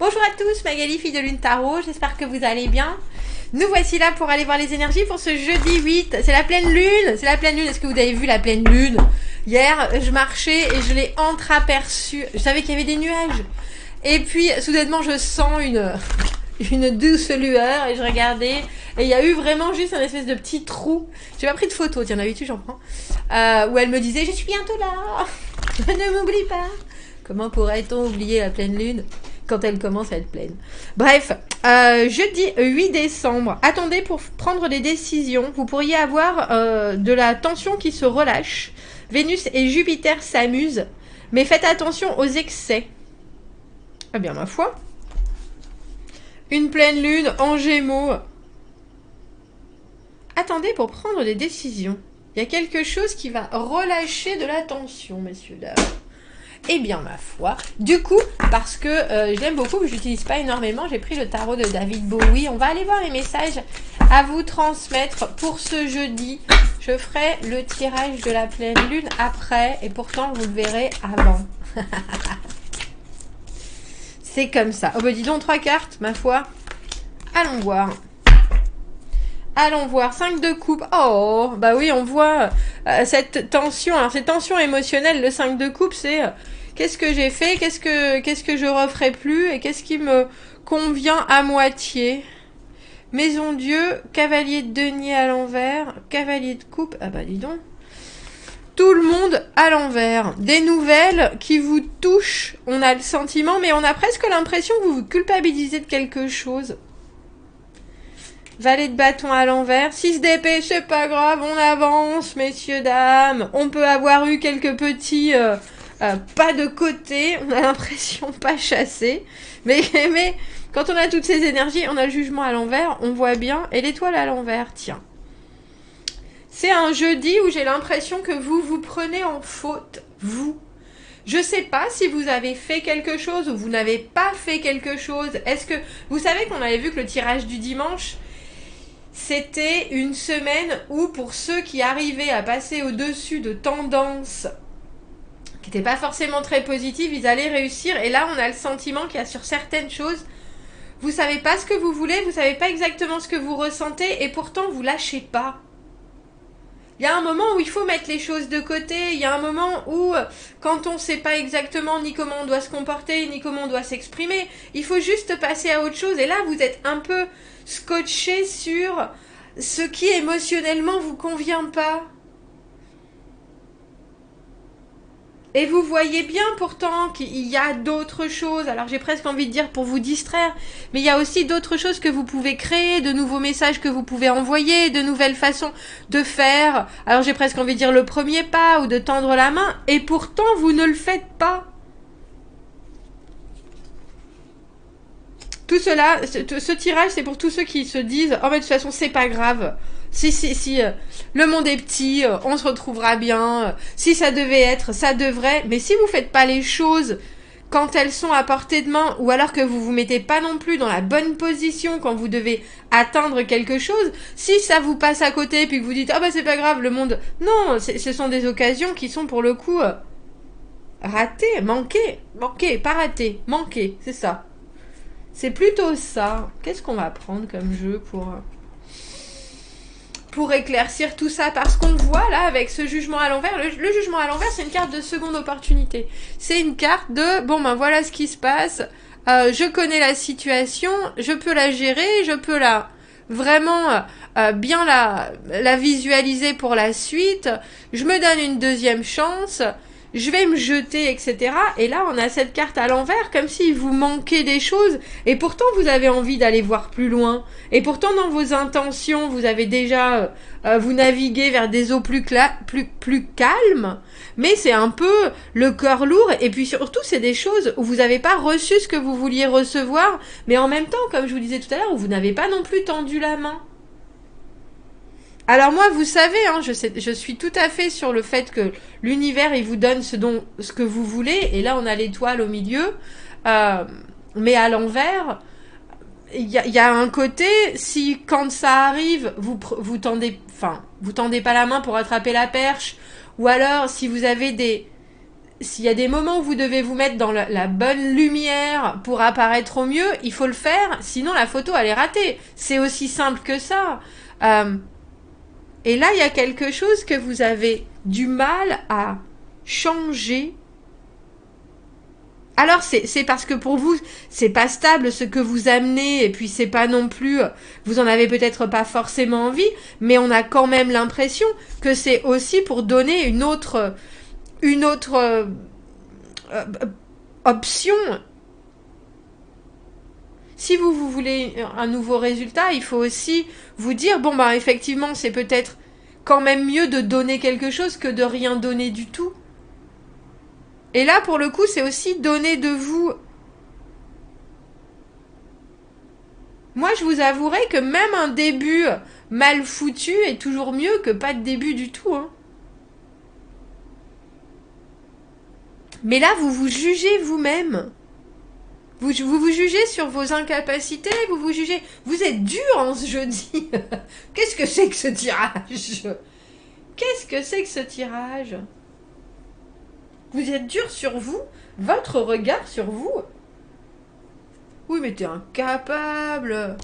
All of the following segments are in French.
Bonjour à tous, Magali, fille de Lune Tarot, j'espère que vous allez bien. Nous voici là pour aller voir les énergies pour ce jeudi 8, c'est la pleine lune, est-ce que vous avez vu la pleine lune? Hier, je marchais et je l'ai entreaperçue, je savais qu'il y avait des nuages. Et puis, soudainement, je sens une douce lueur et je regardais et il y a eu vraiment juste un espèce de petit trou. J'ai pas pris de photo, tiens d'habitude j'en prends. Où elle me disait je suis bientôt là, ne m'oublie pas. Comment pourrait-on oublier la pleine lune quand elle commence à être pleine? Bref, jeudi 8 décembre, attendez pour prendre des décisions. Vous pourriez avoir de la tension qui se relâche. Vénus et Jupiter s'amusent, mais faites attention aux excès. Ah bien ma foi. Une pleine lune en Gémeaux. Attendez pour prendre des décisions. Il y a quelque chose qui va relâcher de la tension, messieurs, dames. Eh bien, ma foi. Du coup, parce que je l'aime beaucoup, je l'utilise pas énormément, j'ai pris le tarot de David Bowie. On va aller voir les messages à vous transmettre pour ce jeudi. Je ferai le tirage de la pleine lune après, et pourtant, vous le verrez avant. C'est comme ça. Oh bah dis donc, 3 cartes, ma foi. Allons voir. Allons voir. 5 de coupe. Oh, bah oui, on voit cette tension. Alors, cette tension émotionnelle, le 5 de coupe, c'est qu'est-ce que j'ai fait, qu'est-ce que je referai plus et qu'est-ce qui me convient à moitié. Maison Dieu, cavalier de denier à l'envers, cavalier de coupe. Ah bah dis donc. Tout le monde à l'envers. Des nouvelles qui vous touchent. On a le sentiment, mais on a presque l'impression que vous vous culpabilisez de quelque chose. Valet de bâton à l'envers. 6 d'épée, c'est pas grave, on avance, messieurs, dames. On peut avoir eu quelques petits pas de côté. On a l'impression pas chassé. Mais quand on a toutes ces énergies, on a le jugement à l'envers, on voit bien. Et l'étoile à l'envers, tiens. C'est un jeudi où j'ai l'impression que vous vous prenez en faute, vous. Je sais pas si vous avez fait quelque chose ou vous n'avez pas fait quelque chose. Est-ce que vous savez qu'on avait vu que le tirage du dimanche, c'était une semaine où pour ceux qui arrivaient à passer au-dessus de tendances qui n'étaient pas forcément très positives, ils allaient réussir. Et là, on a le sentiment qu'il y a sur certaines choses, vous savez pas ce que vous voulez, vous savez pas exactement ce que vous ressentez et pourtant vous lâchez pas. Il y a un moment où il faut mettre les choses de côté, il y a un moment où, quand on ne sait pas exactement ni comment on doit se comporter, ni comment on doit s'exprimer, il faut juste passer à autre chose. Et là, vous êtes un peu scotché sur ce qui émotionnellement vous convient pas. Et vous voyez bien pourtant qu'il y a d'autres choses, alors j'ai presque envie de dire pour vous distraire, mais il y a aussi d'autres choses que vous pouvez créer, de nouveaux messages que vous pouvez envoyer, de nouvelles façons de faire, alors j'ai presque envie de dire le premier pas ou de tendre la main, et pourtant vous ne le faites pas. Tout cela, ce tirage, c'est pour tous ceux qui se disent « Oh mais de toute façon, c'est pas grave ». Si, le monde est petit, on se retrouvera bien, si ça devait être, ça devrait, mais si vous faites pas les choses quand elles sont à portée de main, ou alors que vous vous mettez pas non plus dans la bonne position quand vous devez atteindre quelque chose, si ça vous passe à côté, puis que vous dites, ah bah c'est pas grave, le monde, non, ce sont des occasions qui sont pour le coup, ratées, manquées, pas ratées, manquées, c'est ça. C'est plutôt ça. Qu'est-ce qu'on va prendre comme jeu pour éclaircir tout ça, parce qu'on voit là avec ce jugement à l'envers, le jugement à l'envers c'est une carte de seconde opportunité, c'est une carte de bon ben voilà ce qui se passe, je connais la situation, je peux la gérer, je peux la vraiment bien la visualiser pour la suite, je me donne une deuxième chance, je vais me jeter, etc. Et là, on a cette carte à l'envers, comme s'il vous manquait des choses, et pourtant vous avez envie d'aller voir plus loin. Et pourtant, dans vos intentions, vous avez déjà, vous naviguez vers des eaux plus calmes, mais c'est un peu le cœur lourd, et puis surtout, c'est des choses où vous n'avez pas reçu ce que vous vouliez recevoir, mais en même temps, comme je vous disais tout à l'heure, où vous n'avez pas non plus tendu la main. Alors moi, vous savez, hein, je suis tout à fait sur le fait que l'univers, il vous donne ce que vous voulez. Et là, on a l'étoile au milieu. Mais à l'envers, il y a un côté, si quand ça arrive, vous tendez pas la main pour attraper la perche. Ou alors, si vous avez s'il y a des moments où vous devez vous mettre dans la bonne lumière pour apparaître au mieux, il faut le faire, sinon la photo elle est ratée. C'est aussi simple que ça. Et là, il y a quelque chose que vous avez du mal à changer. Alors, c'est parce que pour vous, c'est pas stable ce que vous amenez, et puis c'est pas non plus, vous en avez peut-être pas forcément envie, mais on a quand même l'impression que c'est aussi pour donner une autre option. Si vous voulez un nouveau résultat, il faut aussi vous dire, bon bah effectivement, c'est peut-être quand même mieux de donner quelque chose que de rien donner du tout. Et là, pour le coup, c'est aussi donner de vous. Moi, je vous avouerai que même un début mal foutu est toujours mieux que pas de début du tout. Hein. Mais là, vous vous jugez vous-même. Vous jugez sur vos incapacités, vous vous jugez... Vous êtes dur en ce jeudi. Qu'est-ce que c'est que ce tirage? Qu'est-ce que c'est que ce tirage? Vous êtes dur sur vous? Votre regard sur vous? Oui, mais t'es incapable.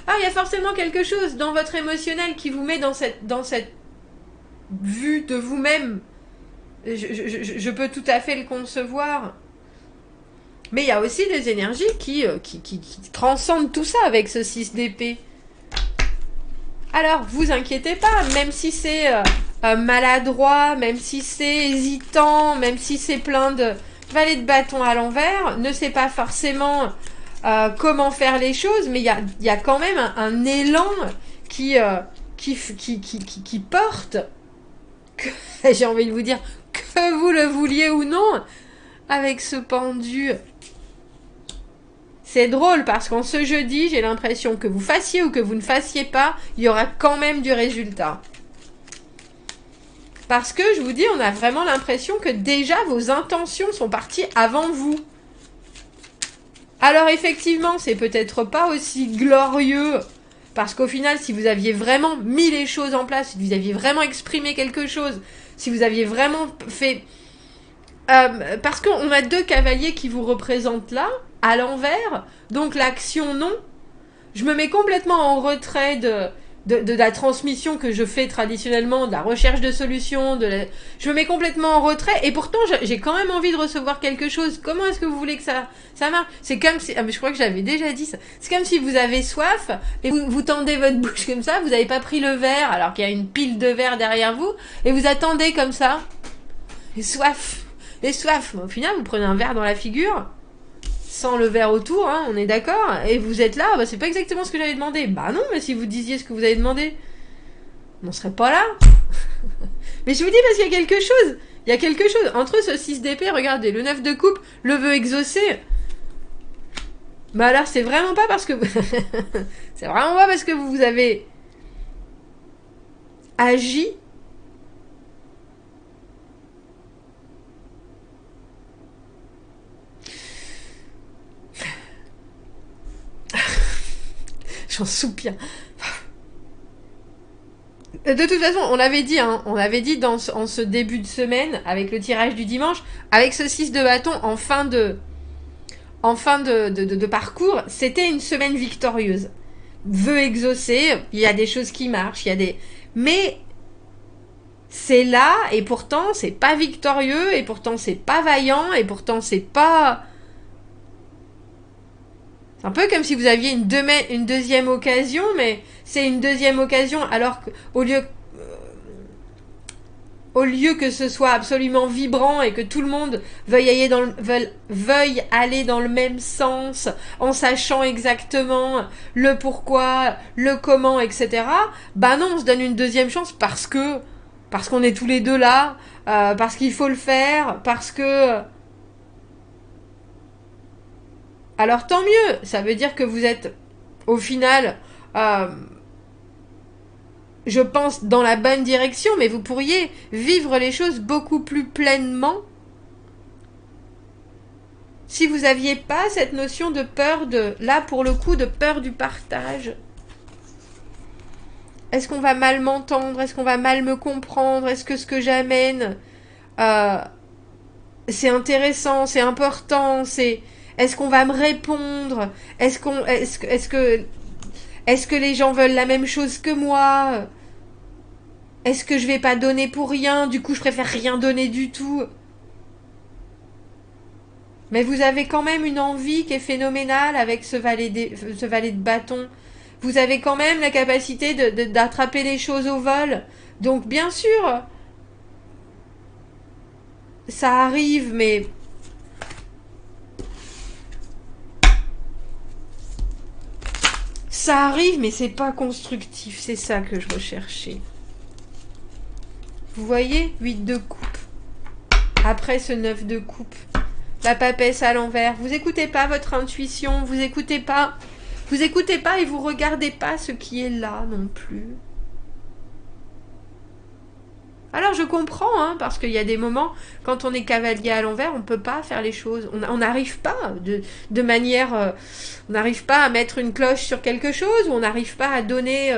Ah, il y a forcément quelque chose dans votre émotionnel qui vous met dans cette vue de vous-même. Je peux tout à fait le concevoir. Mais il y a aussi des énergies qui transcendent tout ça avec ce 6 d'épée. Alors, vous inquiétez pas, même si c'est maladroit, même si c'est hésitant, même si c'est plein de valet de bâton à l'envers, ne sait pas forcément comment faire les choses, mais il y a quand même un élan qui porte, j'ai envie de vous dire, que vous le vouliez ou non, avec ce pendu. C'est drôle parce qu'en ce jeudi, j'ai l'impression que vous fassiez ou que vous ne fassiez pas, il y aura quand même du résultat. Parce que, je vous dis, on a vraiment l'impression que déjà vos intentions sont parties avant vous. Alors effectivement, c'est peut-être pas aussi glorieux, parce qu'au final, si vous aviez vraiment mis les choses en place, si vous aviez vraiment exprimé quelque chose, si vous aviez vraiment fait... parce qu'on a 2 cavaliers qui vous représentent là, à l'envers, donc l'action non. Je me mets complètement en retrait de la transmission que je fais traditionnellement, de la recherche de solutions, je me mets complètement en retrait, et pourtant j'ai quand même envie de recevoir quelque chose. Comment est-ce que vous voulez que ça marche? C'est comme si, mais je crois que j'avais déjà dit ça, c'est comme si vous avez soif, et vous tendez votre bouche comme ça, vous n'avez pas pris le verre, alors qu'il y a une pile de verre derrière vous, et vous attendez comme ça, et soif, mais au final vous prenez un verre dans la figure, sans le verre autour, hein, on est d'accord, et vous êtes là, bah, c'est pas exactement ce que j'avais demandé. Bah non, mais si vous disiez ce que vous avez demandé, on serait pas là. Mais je vous dis parce qu'il y a quelque chose. Il y a quelque chose. Entre ce 6 d'épée, regardez, le 9 de coupe, le vœu exaucé. Bah alors, c'est vraiment pas parce que... c'est vraiment pas parce que vous avez agi. J'en soupire. De toute façon, on l'avait dit, hein, en ce début de semaine, avec le tirage du dimanche, avec ce 6 de bâton en fin de parcours, c'était une semaine victorieuse. Vœu exaucé, il y a des choses qui marchent, mais c'est là, et pourtant c'est pas victorieux, et pourtant c'est pas vaillant, et pourtant c'est pas... C'est un peu comme si vous aviez une deuxième occasion, mais c'est une deuxième occasion alors qu'au lieu que ce soit absolument vibrant et que tout le monde veuille aller dans le même sens, en sachant exactement le pourquoi, le comment, etc. Bah non, on se donne une deuxième chance parce qu'on est tous les deux là, parce qu'il faut le faire, parce que... Alors tant mieux, ça veut dire que vous êtes au final, je pense, dans la bonne direction, mais vous pourriez vivre les choses beaucoup plus pleinement si vous n'aviez pas cette notion de peur là pour le coup, de peur du partage. est-ce qu'on va mal m'entendre? Est-ce qu'on va mal me comprendre? Est-ce que ce que j'amène, euh, c'est intéressant, c'est important, c'est... Est-ce qu'on va me répondre? Est-ce que les gens veulent la même chose que moi? Est-ce que je vais pas donner pour rien? Du coup, je préfère rien donner du tout. Mais vous avez quand même une envie qui est phénoménale avec ce valet de bâton. Vous avez quand même la capacité d'attraper les choses au vol. Donc, bien sûr, ça arrive, mais ça arrive, mais c'est pas constructif. C'est ça que je recherchais. Vous voyez, 8 de coupe. Après ce 9 de coupe. La papesse à l'envers. Vous écoutez pas votre intuition, vous écoutez pas. Vous écoutez pas et vous regardez pas ce qui est là non plus. Alors je comprends, hein, parce qu'il y a des moments, quand on est cavalier à l'envers, on peut pas faire les choses. On n'arrive pas de manière... on n'arrive pas à mettre une cloche sur quelque chose, ou on n'arrive pas à donner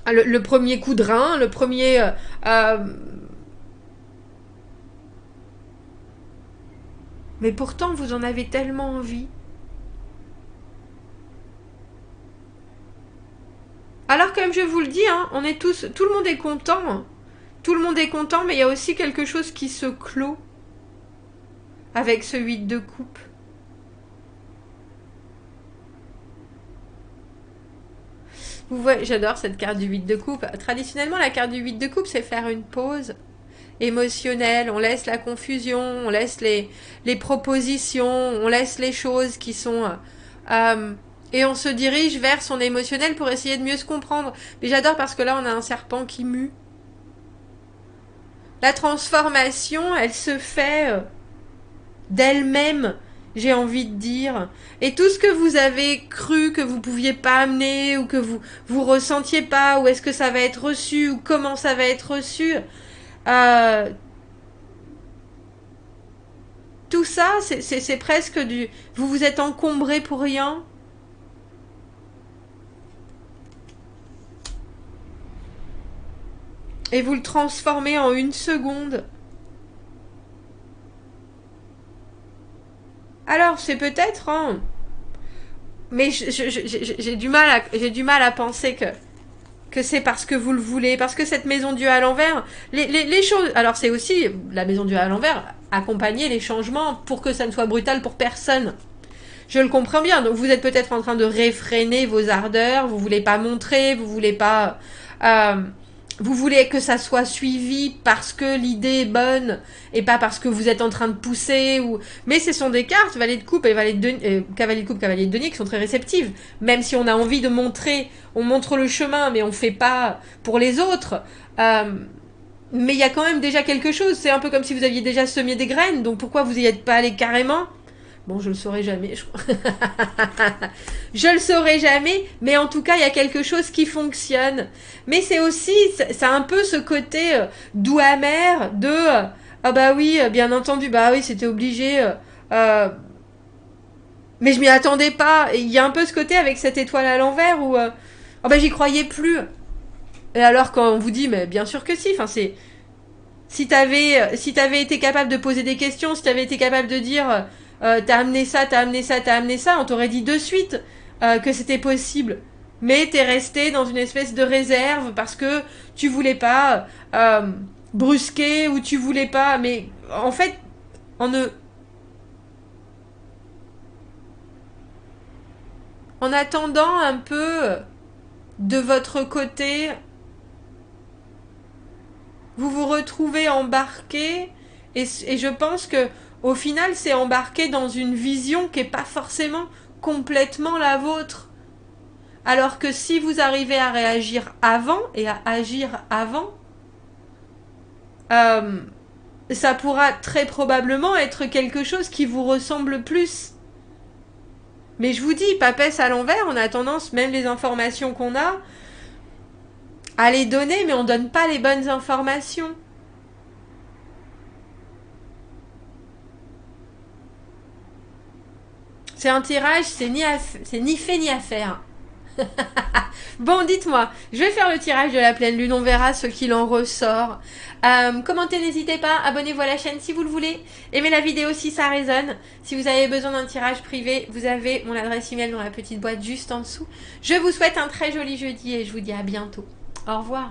le premier coup de rein, le premier... mais pourtant, vous en avez tellement envie. Alors comme je vous le dis, hein, on est tous... Tout le monde est content, hein. Tout le monde est content, mais il y a aussi quelque chose qui se clôt avec ce 8 de coupe. Vous voyez, j'adore cette carte du 8 de coupe. Traditionnellement, la carte du 8 de coupe, c'est faire une pause émotionnelle. On laisse la confusion, on laisse les propositions, on laisse les choses qui sont... et on se dirige vers son émotionnel pour essayer de mieux se comprendre. Mais j'adore parce que là, on a un serpent qui mue. La transformation, elle se fait d'elle-même, j'ai envie de dire. Et tout ce que vous avez cru que vous pouviez pas amener, ou que vous ressentiez pas, ou est-ce que ça va être reçu, ou comment ça va être reçu, tout ça, c'est presque du... Vous vous êtes encombré pour rien. Et vous le transformez en une seconde. Alors, c'est peut-être... Hein, mais j'ai du mal à penser que c'est parce que vous le voulez, parce que cette maison Dieu à l'envers, les choses... Alors c'est aussi la maison Dieu à l'envers, accompagner les changements pour que ça ne soit brutal pour personne. Je le comprends bien, donc vous êtes peut-être en train de réfréner vos ardeurs, vous voulez pas montrer, vous voulez pas... vous voulez que ça soit suivi parce que l'idée est bonne et pas parce que vous êtes en train de pousser ou... Mais ce sont des cartes, valet de coupe et cavalier de coupe, cavalier de denier qui sont très réceptives. Même si on a envie de montrer, on montre le chemin mais on fait pas pour les autres. Mais il y a quand même déjà quelque chose. C'est un peu comme si vous aviez déjà semé des graines, donc pourquoi vous n'y êtes pas allé carrément? Bon, je le saurai jamais, je crois. Je le saurai jamais, mais en tout cas, il y a quelque chose qui fonctionne. Mais c'est aussi, ça a un peu ce côté doux amer de ah bah oui, bien entendu, bah oui, c'était obligé. Mais je m'y attendais pas. Et il y a un peu ce côté avec cette étoile à l'envers où ah bah j'y croyais plus. Et alors quand on vous dit mais bien sûr que si, enfin c'est si t'avais été capable de poser des questions, si t'avais été capable de dire t'as amené ça, t'as amené ça, t'as amené ça, on t'aurait dit de suite que c'était possible. Mais t'es resté dans une espèce de réserve parce que tu voulais pas brusquer ou tu voulais pas. Mais en fait, en, ne, en attendant un peu de votre côté, vous vous retrouvez embarqué et je pense que au final c'est embarqué dans une vision qui est pas forcément complètement la vôtre. Alors que si vous arrivez à réagir avant et à agir avant, euh, ça pourra très probablement être quelque chose qui vous ressemble plus. Mais je vous dis, papesse à l'envers, on a tendance, même les informations qu'on a, à les donner, mais on donne pas les bonnes informations. C'est un tirage, c'est ni fait ni à faire. Bon, dites-moi, je vais faire le tirage de la pleine lune, on verra ce qu'il en ressort. Commentez, n'hésitez pas, abonnez-vous à la chaîne si vous le voulez. Aimez la vidéo si ça résonne. Si vous avez besoin d'un tirage privé, vous avez mon adresse email dans la petite boîte juste en dessous. Je vous souhaite un très joli jeudi et je vous dis à bientôt. Au revoir.